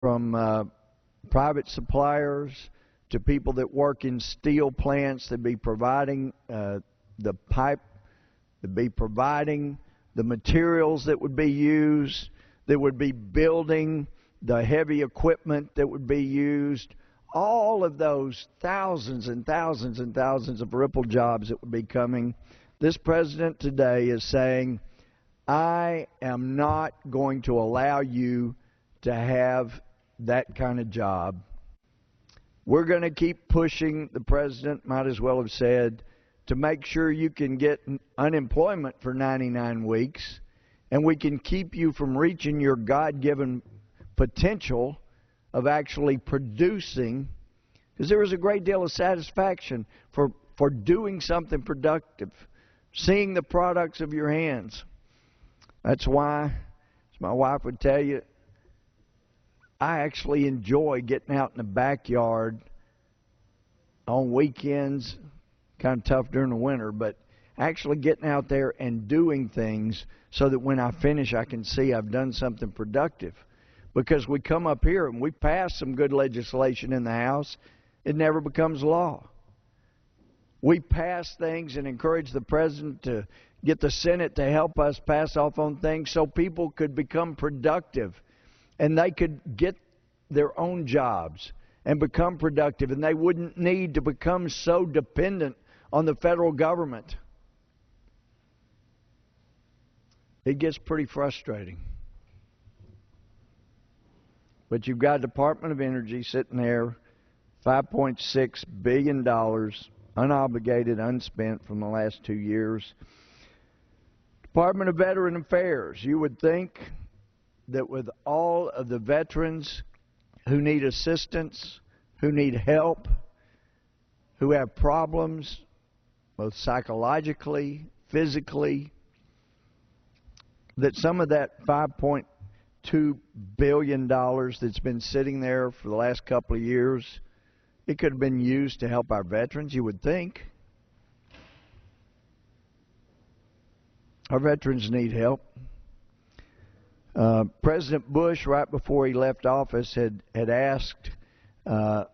from private suppliers to people that work in steel plants that be providing the pipe, that be providing the materials that would be used, that would be building the heavy equipment that would be used. All of those thousands and thousands and thousands of ripple jobs that would be coming. This president today is saying, I am not going to allow you to have that kind of job. We're going to keep pushing, the president might as well have said, to make sure you can get unemployment for 99 weeks, and we can keep you from reaching your God-given potential of actually producing, because there is a great deal of satisfaction for doing something productive, seeing the products of your hands. That's why, as my wife would tell you, I actually enjoy getting out in the backyard on weekends. Kind of tough during the winter, but actually getting out there and doing things so that when I finish I can see I've done something productive. Because we come up here and we pass some good legislation in the House, it never becomes law. We pass things and encourage the president to get the Senate to help us pass off on things so people could become productive and they could get their own jobs and become productive, and they wouldn't need to become so dependent on the federal government. It gets pretty frustrating. But you've got Department of Energy sitting there, $5.6 billion, unobligated, unspent from the last 2 years. Department of Veteran Affairs, you would think that with all of the veterans who need assistance, who need help, who have problems, both psychologically, physically, that some of that $5.2 billion that's been sitting there for the last couple of years, it could have been used to help our veterans, you would think. Our veterans need help. President Bush, right before he left office, had asked a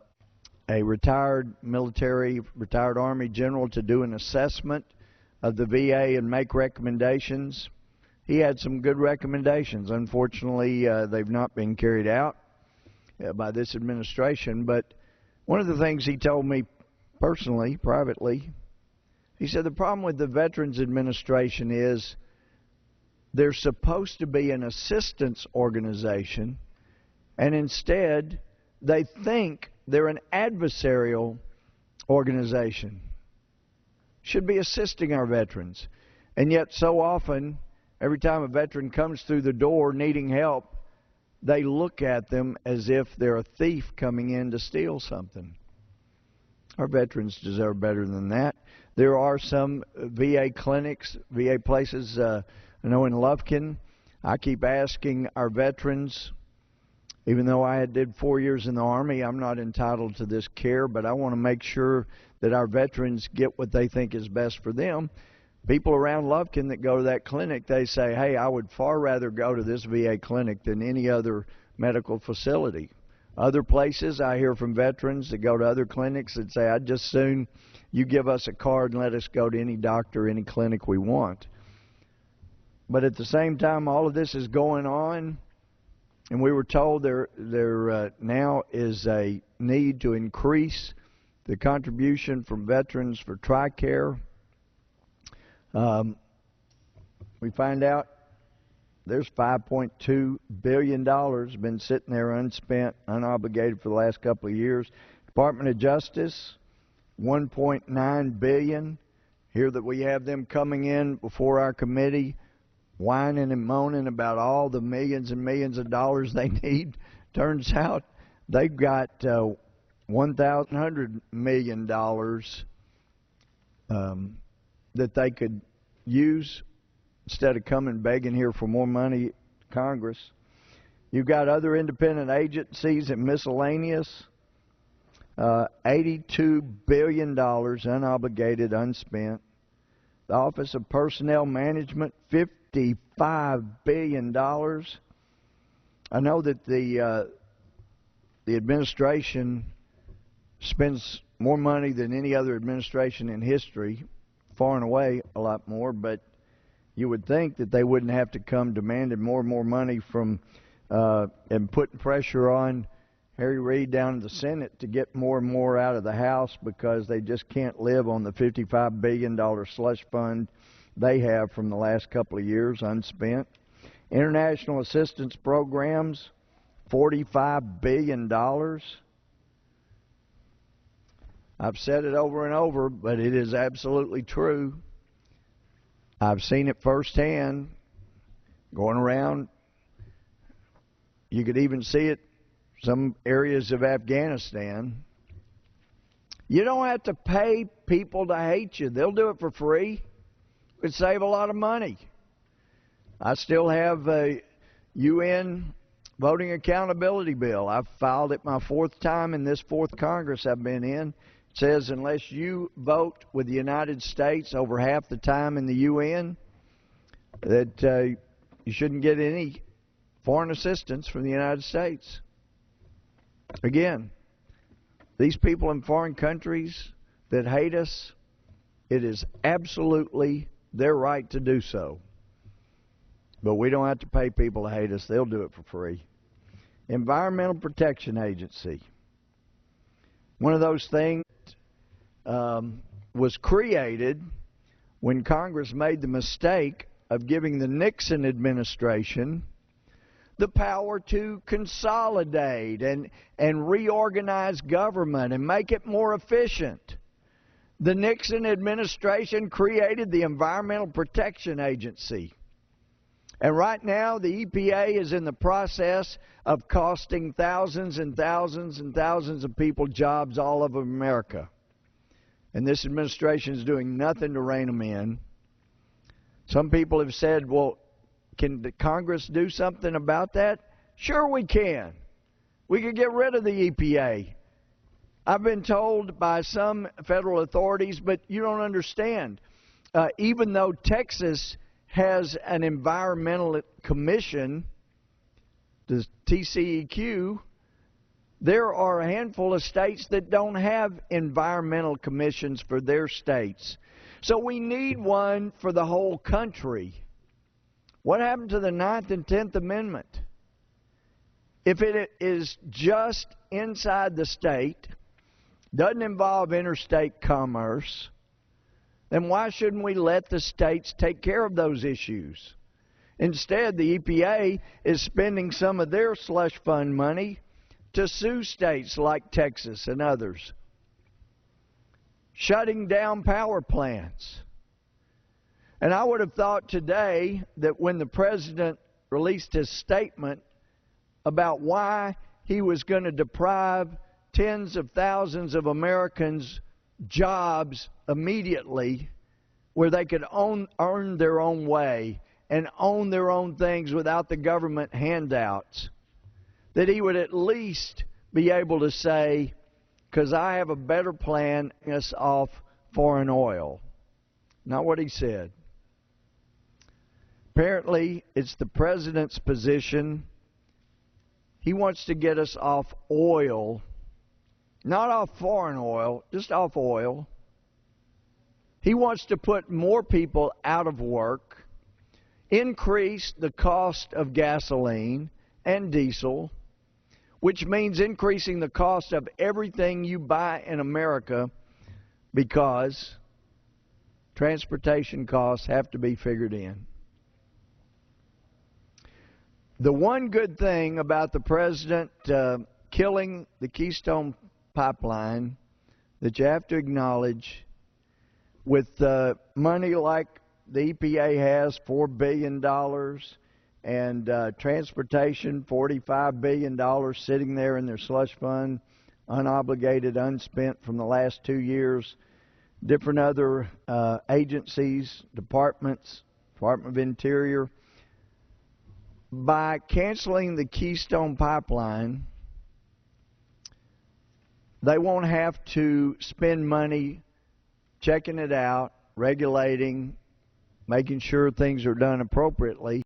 retired Army general to do an assessment of the VA and make recommendations. He had some good recommendations. Unfortunately, they've not been carried out by this administration. But one of the things he told me personally, privately, he said the problem with the Veterans Administration is they're supposed to be an assistance organization, and instead they think they're an adversarial organization. Should be assisting our veterans. And yet so often, every time a veteran comes through the door needing help, they look at them as if they're a thief coming in to steal something. Our veterans deserve better than that. There are some VA clinics, VA places, I know in Lufkin, I keep asking our veterans, even though I did 4 years in the Army, I'm not entitled to this care, but I want to make sure that our veterans get what they think is best for them. People around Lufkin that go to that clinic, they say, hey, I would far rather go to this VA clinic than any other medical facility. Other places, I hear from veterans that go to other clinics that say, I'd just soon you give us a card and let us go to any doctor, any clinic we want. But at the same time, all of this is going on, and we were told there now is a need to increase the contribution from veterans for TRICARE. We find out there's $5.2 billion been sitting there unspent, unobligated for the last couple of years. Department of Justice, $1.9 billion. Hear that we have them coming in before our committee, whining and moaning about all the millions and millions of dollars they need. Turns out they've got $1,100 million that they could use instead of coming begging here for more money, Congress. You've got other independent agencies and miscellaneous, $82 billion unobligated, unspent. The Office of Personnel Management, $55 billion. I know that the the administration spends more money than any other administration in history, far and away a lot more, but you would think that they wouldn't have to come demanding more and more money from and putting pressure on Harry Reid down in the Senate to get more and more out of the House because they just can't live on the $55 billion slush fund they have from the last couple of years, unspent. International assistance programs, $45 billion. I've said it over and over, but it is absolutely true. I've seen it firsthand going around. You could even see it some areas of Afghanistan. You don't have to pay people to hate you. They'll do it for free. It would save a lot of money. I still have a UN voting accountability bill. I've filed it my fourth time in this fourth Congress I've been in. It says unless you vote with the United States over half the time in the UN, that you shouldn't get any foreign assistance from the United States. Again, these people in foreign countries that hate us, it is absolutely their right to do so. But we don't have to pay people to hate us. They'll do it for free. Environmental Protection Agency. One of those things was created when Congress made the mistake of giving the Nixon administration the power to consolidate and reorganize government and make it more efficient. The Nixon administration created the Environmental Protection Agency. And right now, the EPA is in the process of costing thousands and thousands and thousands of people jobs all over America. And this administration is doing nothing to rein them in. Some people have said, well, can the Congress do something about that? Sure we can. We could get rid of the EPA. I've been told by some federal authorities, but you don't understand. Even though Texas has an environmental commission, the TCEQ, there are a handful of states that don't have environmental commissions for their states. So we need one for the whole country. What happened to the 9th and 10th Amendment? If it is just inside the state, doesn't involve interstate commerce, then why shouldn't we let the states take care of those issues? Instead, the EPA is spending some of their slush fund money to sue states like Texas and others, shutting down power plants. And I would have thought today that when the President released his statement about why he was going to deprive tens of thousands of Americans jobs immediately where they could earn their own way and own their own things without the government handouts, that he would at least be able to say, because I have a better plan, us off foreign oil. Not what he said. Apparently, it's the President's position. He wants to get us off oil, not off foreign oil, just off oil. He wants to put more people out of work, increase the cost of gasoline and diesel, which means increasing the cost of everything you buy in America because transportation costs have to be figured in. The one good thing about the President killing the Keystone Pipeline that you have to acknowledge, with money like the EPA has, $4 billion, and transportation, $45 billion sitting there in their slush fund, unobligated, unspent from the last 2 years, different other agencies, departments, Department of Interior. By canceling the Keystone Pipeline, they won't have to spend money checking it out, regulating, making sure things are done appropriately.